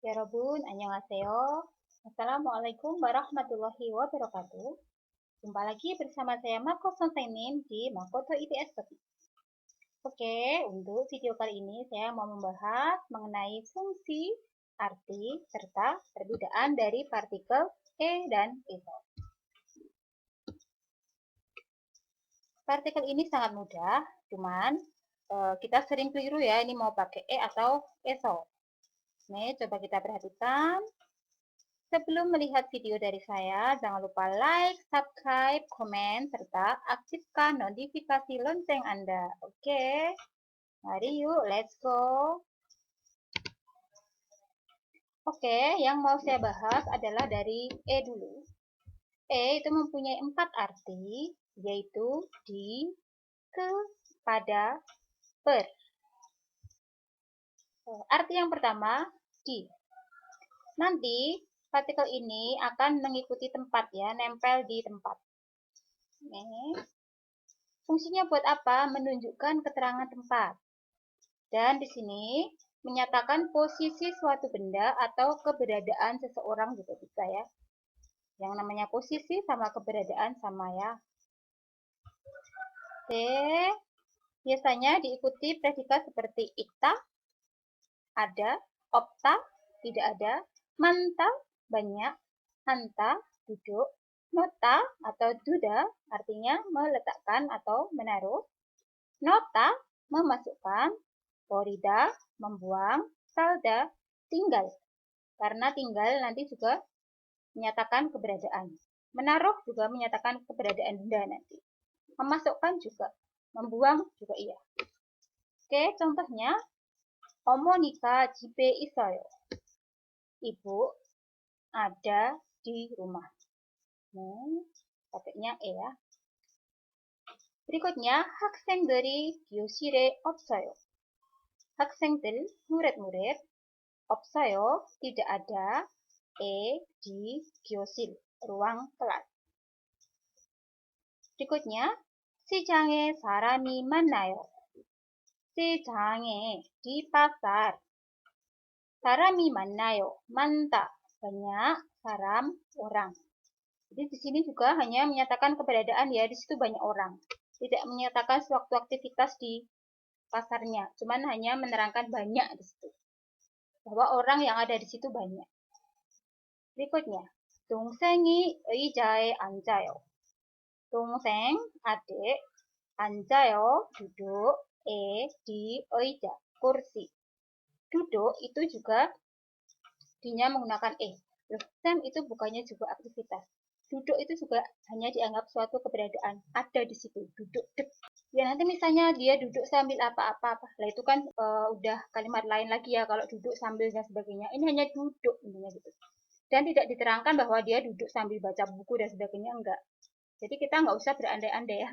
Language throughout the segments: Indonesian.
여러분, 안녕하세요. Assalamualaikum warahmatullahi wabarakatuh. Jumpa lagi bersama saya Mako Sontenim di Makoto IPS Topik. Oke, untuk video kali ini saya mau membahas mengenai fungsi, arti, serta perbedaan dari partikel E dan ESO. Partikel ini sangat mudah, cuman kita sering keliru ya, ini mau pakai E atau ESO. Nih, coba kita perhatikan. Sebelum melihat video dari saya, jangan lupa like, subscribe, komen, serta aktifkan notifikasi lonceng Anda. Oke, mari yuk, let's go. Oke, yang mau saya bahas adalah dari E dulu. E itu mempunyai 4 arti, yaitu di, ke, pada, per. Arti yang pertama, di. Nanti partikel ini akan mengikuti tempat ya, nempel di tempat. Nih. Fungsinya buat apa? Menunjukkan keterangan tempat. Dan di sini menyatakan posisi suatu benda atau keberadaan seseorang juga bisa ya. Yang namanya posisi sama keberadaan sama ya. Oke. Biasanya diikuti predikat seperti ikta, ada, opta, tidak ada, manta, banyak, anta, duduk, nota atau duda artinya meletakkan atau menaruh, nota memasukkan, porida membuang, salda tinggal. Karena tinggal nanti juga menyatakan keberadaan. Menaruh juga menyatakan keberadaan benda nanti. Memasukkan juga, membuang juga iya. Oke, contohnya Omonika jibe isoyo. Ibu ada di rumah. Pakainya E ya. Berikutnya, 학생들이 교실에 없어요. 학생들, murid-murid, 없어요, tidak ada, di 교실, ruang kelas. Berikutnya, 시장에 사람이 많아요. 시장에, di pasar. 사람이 많아요, 많다, banyak, saram, orang. Jadi di sini juga hanya menyatakan keberadaan ya, di situ banyak orang. Tidak menyatakan suatu aktivitas di pasarnya, cuman hanya menerangkan banyak di situ. Bahwa orang yang ada di situ banyak. Berikutnya, 동생이 의자에 앉아요. 동생, adik, 앉아요, duduk, di 의자, kursi. Duduk itu juga dinya menggunakan Loh, Sam itu bukannya juga aktivitas. Duduk itu juga hanya dianggap suatu keberadaan, ada di situ, duduk, dek. Ya nanti misalnya dia duduk sambil apa-apa, lah itu kan udah kalimat lain lagi ya kalau duduk sambil dan sebagainya. Ini hanya duduk intinya gitu. Dan tidak diterangkan bahwa dia duduk sambil baca buku dan sebagainya, enggak. Jadi kita nggak usah berandai-andai ya.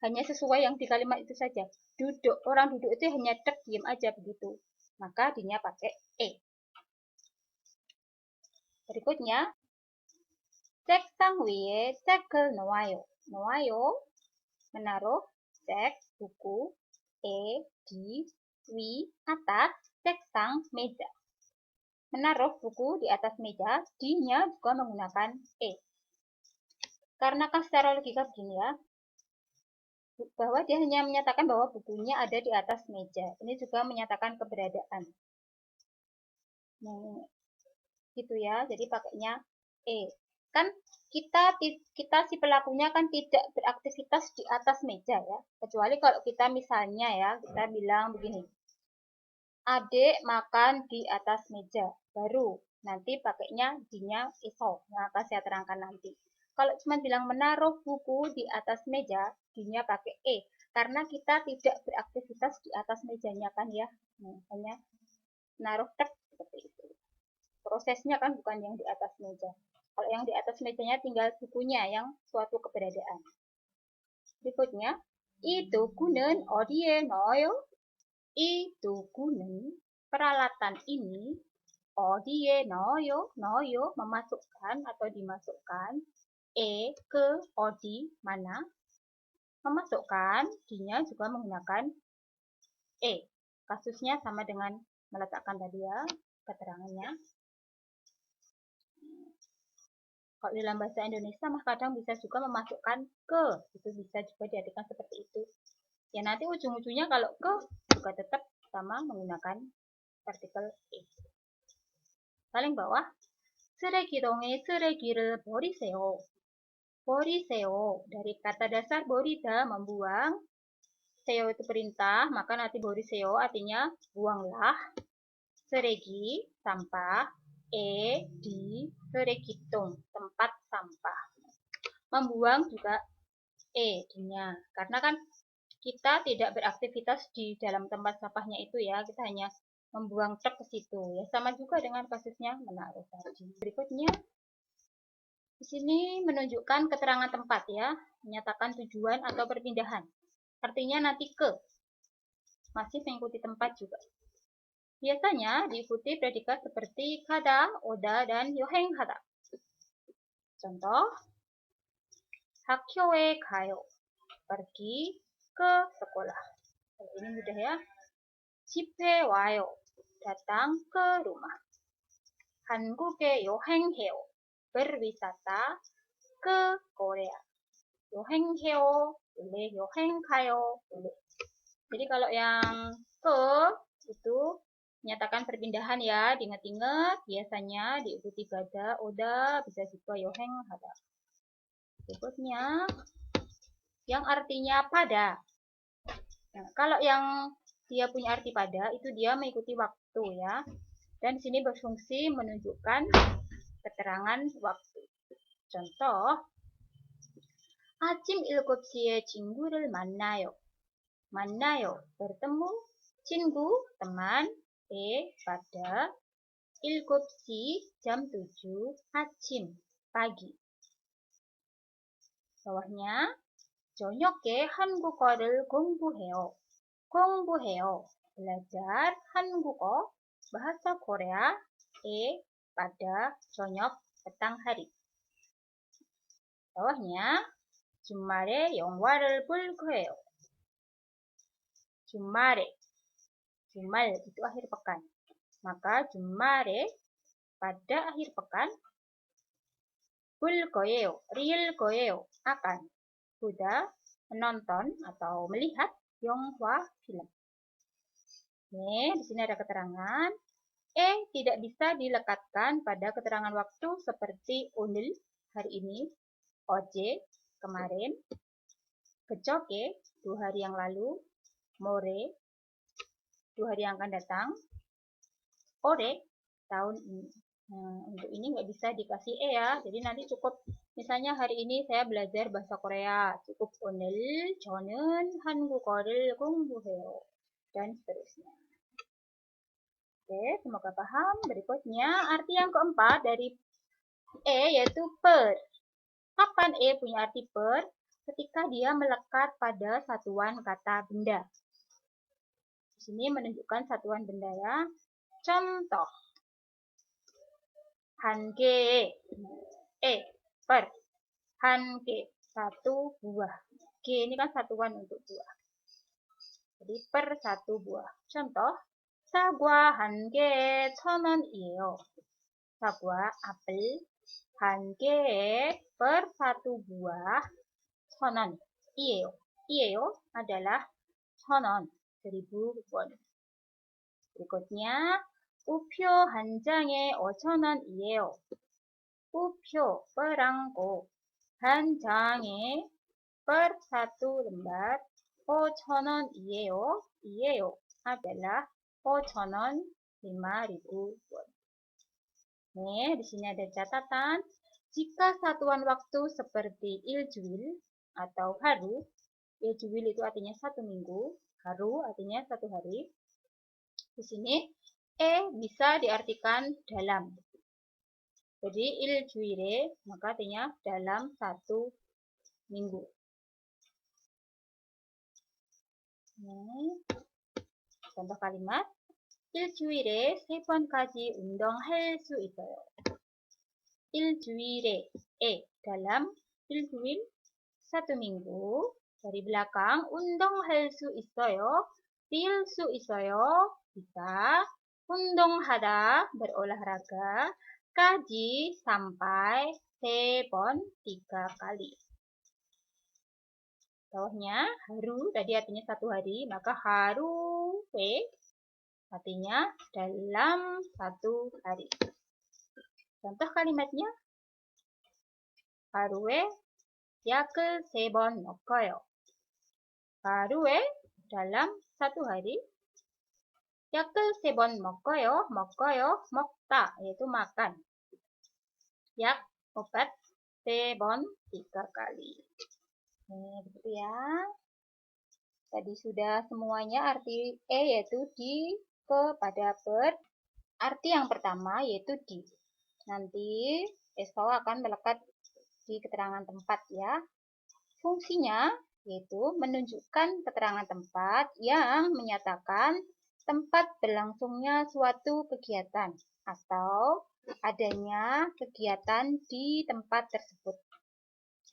Hanya sesuai yang di kalimat itu saja. Duduk, orang duduk itu hanya dek, diam aja begitu. Maka dinya pakai E. Berikutnya, 책상 위에 책을 놓아요. 놓아요, menaruh, cek, buku, di, 위, atas, 책상, meja. Menaruh buku di atas meja, di-nya juga menggunakan E. Karena kan secara logika begini ya, bahwa dia hanya menyatakan bahwa bukunya ada di atas meja. Ini juga menyatakan keberadaan. Nah, gitu ya, jadi pakainya E. Kan kita si pelakunya kan tidak beraktivitas di atas meja ya. Kecuali kalau kita misalnya ya, kita bilang begini. Adik makan di atas meja. Baru nanti pakainya dinya iso. Yang akan saya terangkan nanti. Kalau cuma bilang menaruh buku di atas meja, dinya pakai E. Karena kita tidak beraktivitas di atas mejanya kan ya. Hanya menaruh tek seperti itu. Prosesnya kan bukan yang di atas meja. Kalau yang di atas mejanya tinggal bukunya yang suatu keberadaan. Berikutnya, itu kunen odie noyo. Itu kunen, peralatan ini, odie noyo, noyo memasukkan atau dimasukkan, ke odi mana, memasukkan, dinya juga menggunakan E. Kasusnya sama dengan meletakkan tadi ya, keterangannya. Kalau dalam bahasa Indonesia mah kadang bisa juga memasukkan ke, itu bisa juga diartikan seperti itu. Ya nanti ujung-ujungnya kalau ke juga tetap sama menggunakan partikel e. Paling bawah, 쓰레기통에 쓰레기를 버리세요. 버리세요. Dari kata dasar 버리다 membuang, seo itu perintah, maka nanti 버리세요 artinya buanglah. 쓰레기 sampah, di 쓰레기통 tempat sampah. Membuang juga nya, karena kan kita tidak beraktivitas di dalam tempat sampahnya itu ya, kita hanya membuang truk ke situ ya, sama juga dengan kasusnya menaruh tadi. Berikutnya di sini menunjukkan keterangan tempat ya, menyatakan tujuan atau perpindahan. Artinya nanti ke, masih mengikuti tempat juga. Biasanya diikuti predikat seperti kada, oda, dan yohenghada. Contoh, 학교에 가요. Pergi ke sekolah. Ini mudah ya. 집에 와요. Datang ke rumah. 한국에 여행해요. Berwisata ke Korea. 여행해요. Boleh 여행 가요. Boleh. Jadi kalau yang ke itu menyatakan perpindahan ya, diingat-ingat biasanya diikuti gada, oda, bisa juga yoheng, hada. Berikutnya yang artinya pada. Nah, kalau yang dia punya arti pada itu dia mengikuti waktu ya. Dan di sini berfungsi menunjukkan keterangan waktu. Contoh, 아침 7시에 친구를 만나요. 만나요, bertemu, 친구, teman, pada 7시 jam 7 아침, pagi. bawahnya 저녁에 한국어를 공부해요. 공부해요, belajar 한국어, bahasa Korea, pada 저녁, petang hari. bawahnya 주말에 영화를 볼 거예요. 주말에, jumal itu akhir pekan. Maka 주말에 pada akhir pekan, 볼 거예요, real 거예요, akan. Sudah menonton atau melihat 영화 film. Nih, di sini ada keterangan. Tidak bisa dilekatkan pada keterangan waktu seperti 오늘, hari ini, 어제, kemarin, 그저께, 2 hari yang lalu, 모레, 2 hari yang akan datang, 올해, tahun ini. Nah, untuk ini nggak bisa dikasih ya, jadi nanti cukup, misalnya hari ini saya belajar bahasa Korea, cukup 오늘 저는 한국어를 공부해요, dan seterusnya. Oke, semoga paham. Berikutnya, arti yang keempat dari yaitu per. Kapan punya arti per? Ketika dia melekat pada satuan kata benda. Di sini menunjukkan satuan benda ya. Contoh. 한 개의 per. 한 개, satu buah. G ini kan satuan untuk buah. Jadi per satu buah. Contoh. 사과 한 개에 1,000원이에요. 사과, apel, 한 개에 per satu buah 1,000원. Iyeyo adalah 1,000원, 1.000 won. Berikutnya, 우표 한 장에 5,000원이에요. 우표, perangko, 한 장에 per satu lembar 5,000원이에요. iyeyo adalah 5,000원, 5.000 won. Nih, di sini ada catatan. Jika satuan waktu seperti iljuil atau haru, iljuil itu artinya 1 minggu, haru artinya 1 hari. Di sini bisa diartikan dalam. Jadi iljuile maka artinya dalam 1 minggu. Nih, contoh kalimat. 일주일에 3번까지 운동할 수 있어요. 일주일에 dalam iljuil 1 minggu, dari belakang 운동할 수 있어요, 뛸 수 있어요, bisa, 운동하다 berolahraga, kaji sampai 3번 3 kali. Bawahnya haru tadi artinya 1 hari, maka haruwe artinya dalam 1 hari. Contoh kalimatnya haruwe 약 3번 먹어요. haruwe dalam 1 hari. 약 3번 먹어요. 먹어요 먹다 yaitu makan. 약 obat 3번 3 kali. Begitu ya. Tadi sudah semuanya arti yaitu di kepada ber. Arti yang pertama yaitu di. Nanti eso akan melekat di keterangan tempat ya. Fungsinya yaitu menunjukkan keterangan tempat yang menyatakan tempat berlangsungnya suatu kegiatan atau adanya kegiatan di tempat tersebut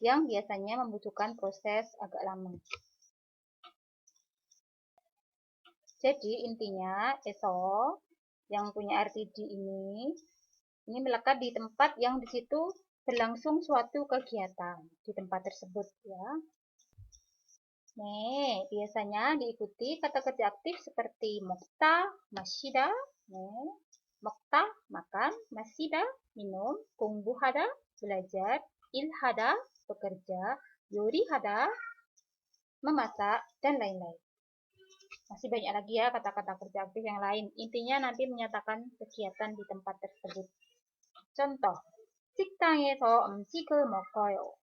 yang biasanya membutuhkan proses agak lama. Jadi intinya eso yang punya arti di ini melekat di tempat yang di situ berlangsung suatu kegiatan di tempat tersebut ya. Nih, biasanya diikuti kata kerja aktif seperti 먹다, 마시다. 먹다 makan, 마시다 minum, 공부하다 belajar, 일하다 bekerja, 요리하다 memasak, dan lain-lain. Masih banyak lagi ya kata-kata kerja aktif yang lain. Intinya nanti menyatakan kegiatan di tempat tersebut. Contoh, 식당에서 음식을 먹어요.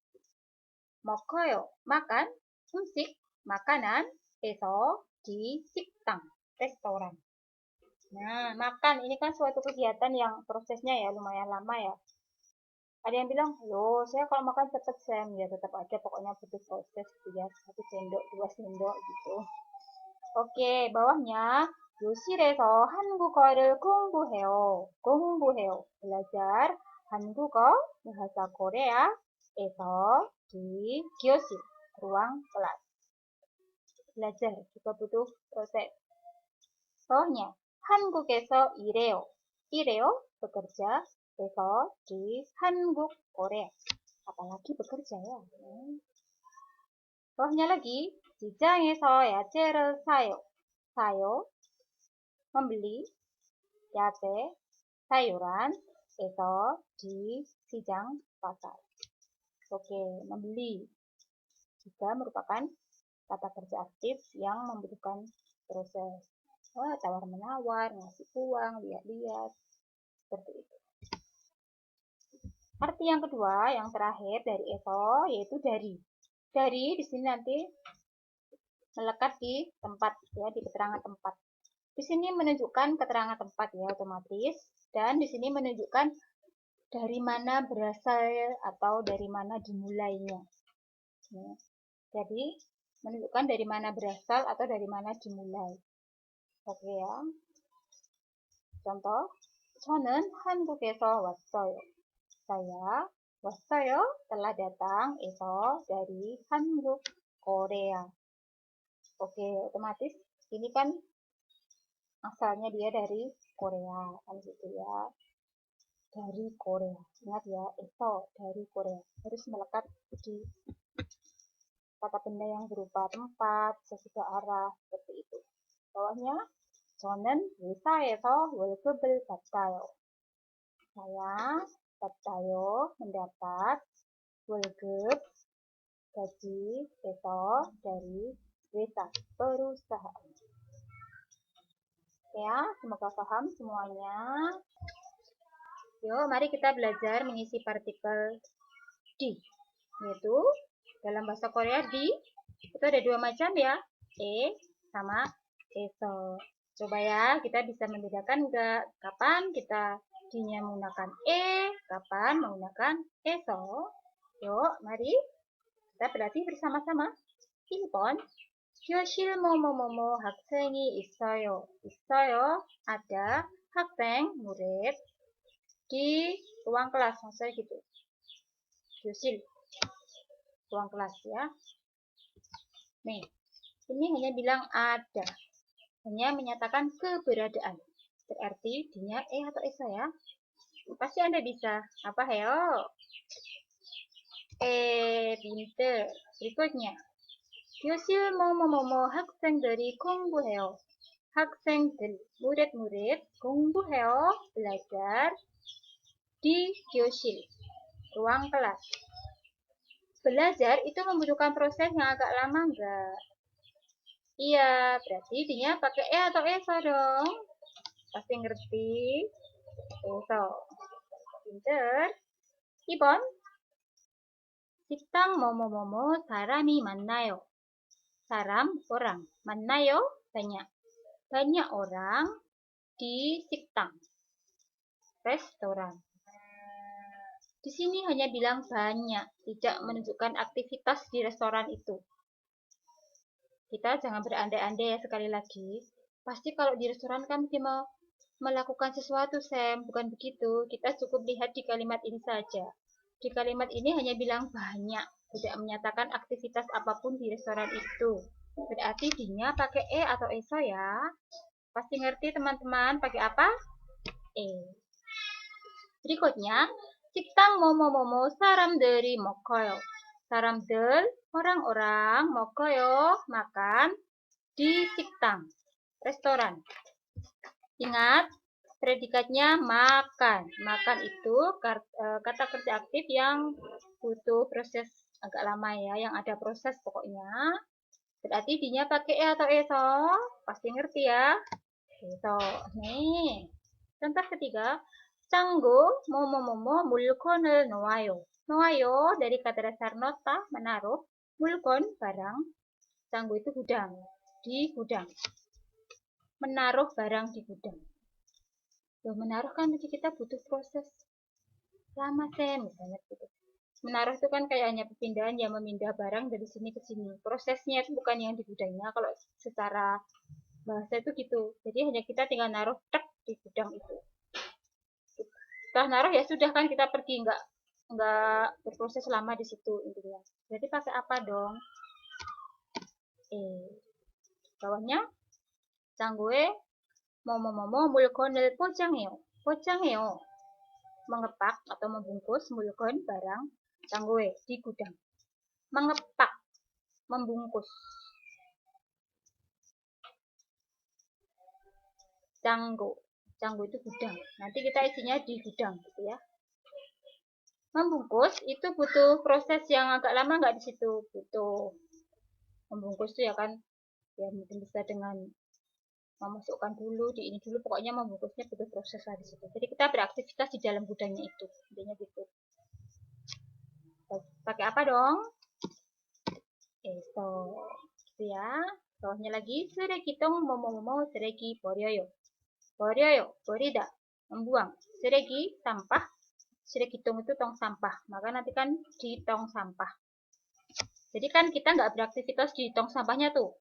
먹어요, makan, 음식, makanan, 에서, di 식당, restoran. Nah, makan ini kan suatu kegiatan yang prosesnya ya lumayan lama ya. Ada yang bilang, loh saya kalau makan cepet Sam, ya tetap aja pokoknya butuh proses gitu ya, 1 sendok, 2 sendok gitu. Oke, bawahnya 교실에서 한국어를 공부해요. 공부해요. belajar 한국어 bahasa Korea에서 di 교실, ruang kelas. belajar juga butuh proses. Bawahnya 한국에서 일해요. 일해요 bekerja. 에서 di 한국 Korea. Apalagi bekerja ya. Bawahnya lagi 시장에서 야채를 사요. 사요 membeli, 야채 sayuran, 에서 di 시장 pasar. Oke, membeli juga merupakan kata kerja aktif yang membutuhkan proses. Tawar menawar, ngasih uang, lihat-lihat, seperti itu. Arti yang kedua, yang terakhir dari eso yaitu dari. Dari di sini nanti melekat di tempat ya, di keterangan tempat. Di sini menunjukkan keterangan tempat ya otomatis, dan di sini menunjukkan dari mana berasal atau dari mana dimulainya. Jadi menunjukkan dari mana berasal atau dari mana dimulai. Oke ya. contoh, 저는 한국에서 왔어요. Saya 왔어요 telah datang, eso dari Hanbuk, Korea. Oke, otomatis ini kan asalnya dia dari Korea, kan gitu ya. Dari Korea. Ingat ya, eso dari Korea. Harus melekat di kata benda yang berupa tempat, sesudah arah, seperti itu. Bawahnya, 저는 회사에서 월급을 받아요. Saya 받아요, mendapat, 월급, gaji, eso dari 회사, perusahaan. Ya, semoga paham semuanya. Yuk, mari kita belajar mengisi partikel di, yaitu dalam bahasa Korea di itu ada 2 macam ya, sama eso. Coba ya, kita bisa membedakan enggak kapan kita di-nya menggunakan kapan menggunakan eso. Yuk, mari kita berlatih bersama-sama. 1번, 교실 뭐뭐뭐뭐 학생이 있어요. 있어요, ada 학생, murid, di ruang kelas, maksudnya gitu. 교실, ruang kelas ya. Nih, ini hanya bilang ada. Hanya menyatakan keberadaan. Berarti dinya atau esa ya. Pasti Anda bisa. Apa, Heo? Pinter. Berikutnya. 교실 뭐뭐뭐뭐 학생들이 공부해요. 학생들, murid-murid 공부해요. Belajar di 교실, ruang kelas. Belajar itu membutuhkan proses yang agak lama enggak? Iya, berarti dinya pakai e atau eso dong. Pasti ngerti. Eso. Pinter. Ibon. 식당 뭐뭐뭐뭐 사람이 많나요? 사람, orang. 만나요? Banyak. Banyak orang di 식당, restoran. Di sini hanya bilang banyak, tidak menunjukkan aktivitas di restoran itu. Kita jangan berandai-andai ya sekali lagi. Pasti kalau di restoran kan kita mau melakukan sesuatu, Sam. Bukan begitu. Kita cukup lihat di kalimat ini saja. Di kalimat ini hanya bilang banyak, tidak menyatakan aktivitas apapun di restoran itu. Berarti dinya pakai e atau eso ya. Pasti ngerti teman-teman pakai apa? E. Berikutnya, 식당 뭐뭐뭐뭐 사람들이 먹어요. 사람들, orang-orang, 먹어요, makan di 식당, restoran. Ingat, predikatnya makan. Makan itu kata kerja aktif yang butuh proses agak lama ya, yang ada proses pokoknya. Berarti dinya pakai e atau eso? Pasti ngerti ya. Eso. Nih. Contoh ketiga, 짱구 뭐뭐뭐뭐 물건을 놓아요. 놓아요 dari kata dasar nota, menaruh. 물건 barang. 짱구 itu gudang. Di gudang. Menaruh barang di gudang. Loh, menaruh kan kita butuh proses lama, Sam, misalnya gitu. Menaruh itu kan kayak hanya perpindahan yang memindah barang dari sini ke sini. Prosesnya itu bukan yang di gudangnya. Kalau secara bahasa itu gitu. Jadi hanya kita tinggal naruh tek di gudang itu. Setelah naruh ya sudah kan kita pergi, nggak berproses lama di situ intinya. Jadi pakai apa dong? Bawahnya 짱구에 뭐뭐뭐뭐 물건을 포장해요. 포장해요. Mengepak atau membungkus mulkon barang 짱구에 di gudang. Mengepak, membungkus. 짱구. 짱구 itu gudang. Nanti kita isinya di gudang gitu ya. Membungkus itu butuh proses yang agak lama nggak di situ? Butuh. Membungkus itu ya kan, ya mungkin bisa dengan memasukkan dulu, di ini dulu, pokoknya membungkusnya butuh proses lah di situ. Jadi kita beraktivitas di dalam gudangnya itu, intinya gitu. Pakai apa dong? Eso, gitu ya. Bawahnya lagi, 쓰레기통 뭐뭐뭐뭐 쓰레기 버려요. 버려요, 버리다, membuang. 쓰레기, sampah. 쓰레기통 itu tong sampah. Maka nanti kan di tong sampah. Jadi kan kita nggak beraktivitas di tong sampahnya tuh.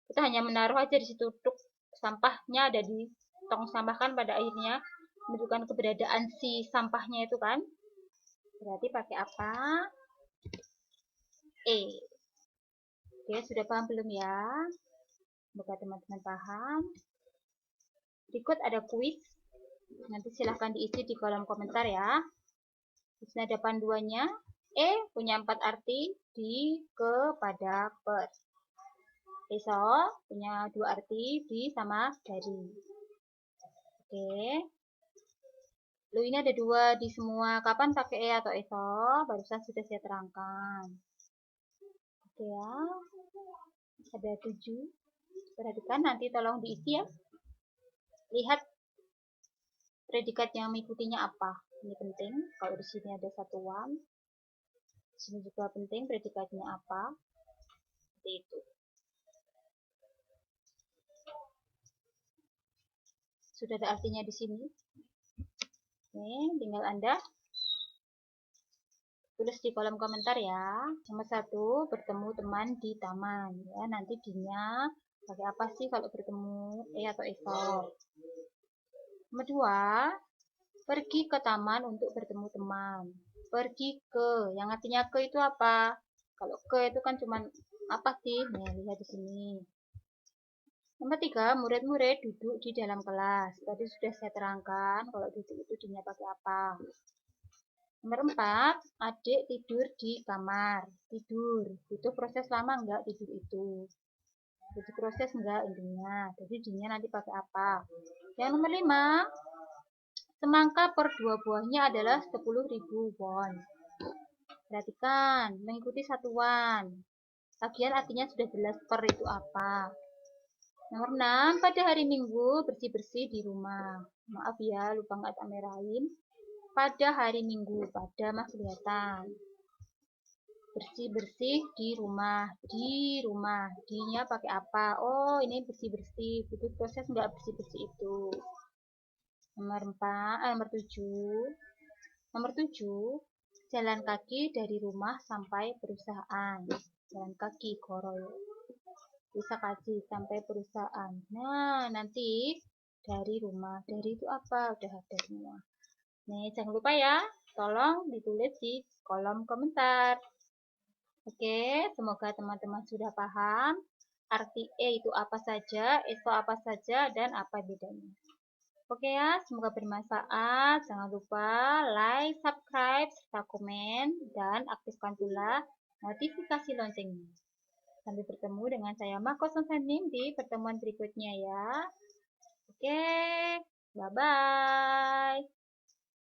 Kita hanya menaruh aja di situ, tuk, sampahnya ada di tong sampah kan pada akhirnya menunjukkan keberadaan si sampahnya itu kan. Berarti pakai apa? Oke, sudah paham belum ya? Semoga teman-teman paham. Berikut ada kuis. Nanti silahkan diisi di kolom komentar ya. Di sini ada panduannya. Punya 4 arti, di, ke, pada, per. Eso punya 2 arti, di sama dari. Oke. Lalu ini ada 2 di semua. Kapan pakai e atau eso? Barusan sudah saya terangkan. Oke ya. Ada 7. Perhatikan nanti tolong diisi ya. Lihat predikat yang mengikutinya apa. Ini penting. Kalau di sini ada satuan. Di sini juga penting predikatnya apa. Seperti itu. Sudah ada artinya di sini. Oke, tinggal Anda tulis di kolom komentar ya. Nomor 1, bertemu teman di taman. Ya, nanti dinya pakai apa sih kalau bertemu atau eso. Nomor 2, pergi ke taman untuk bertemu teman. Pergi ke, yang artinya ke itu apa? Kalau ke itu kan cuman apa sih? Nih, lihat di sini. Nomor 3, murid-murid duduk di dalam kelas. Tadi sudah saya terangkan kalau duduk itu dinya pakai apa. Nomor 4, adik tidur di kamar. Tidur. Itu proses lama enggak tidur itu? Jadi proses enggak intinya. Jadi dinya nanti pakai apa? Yang nomor 5, semangka per 2 buahnya adalah 10.000 won. Perhatikan, mengikuti satuan. Bagian artinya sudah jelas, per itu apa. Nomor 6, pada hari Minggu bersih-bersih di rumah. Maaf ya, lupa nggak tak merahin. Pada hari Minggu, pada mah kelihatan. Bersih-bersih di rumah. Di rumah. Di-nya pakai apa? Oh, ini bersih-bersih. Itu proses nggak bersih-bersih itu. Nomor 4, nomor 7. Nomor 7, jalan kaki dari rumah sampai perusahaan. Jalan kaki, koroyo. Bisa kaji sampai perusahaan. Nah, nanti dari rumah. Dari itu apa? Udah ada semua. Nih, jangan lupa ya. Tolong ditulis di kolom komentar. Oke, semoga teman-teman sudah paham. Arti E itu apa saja, ESO apa saja, dan apa bedanya. Oke ya, semoga bermanfaat. Jangan lupa like, subscribe, serta komen, dan aktifkan pula notifikasi loncengnya. Sampai bertemu dengan saya Mako Sonsanim di pertemuan berikutnya ya. Oke, bye-bye.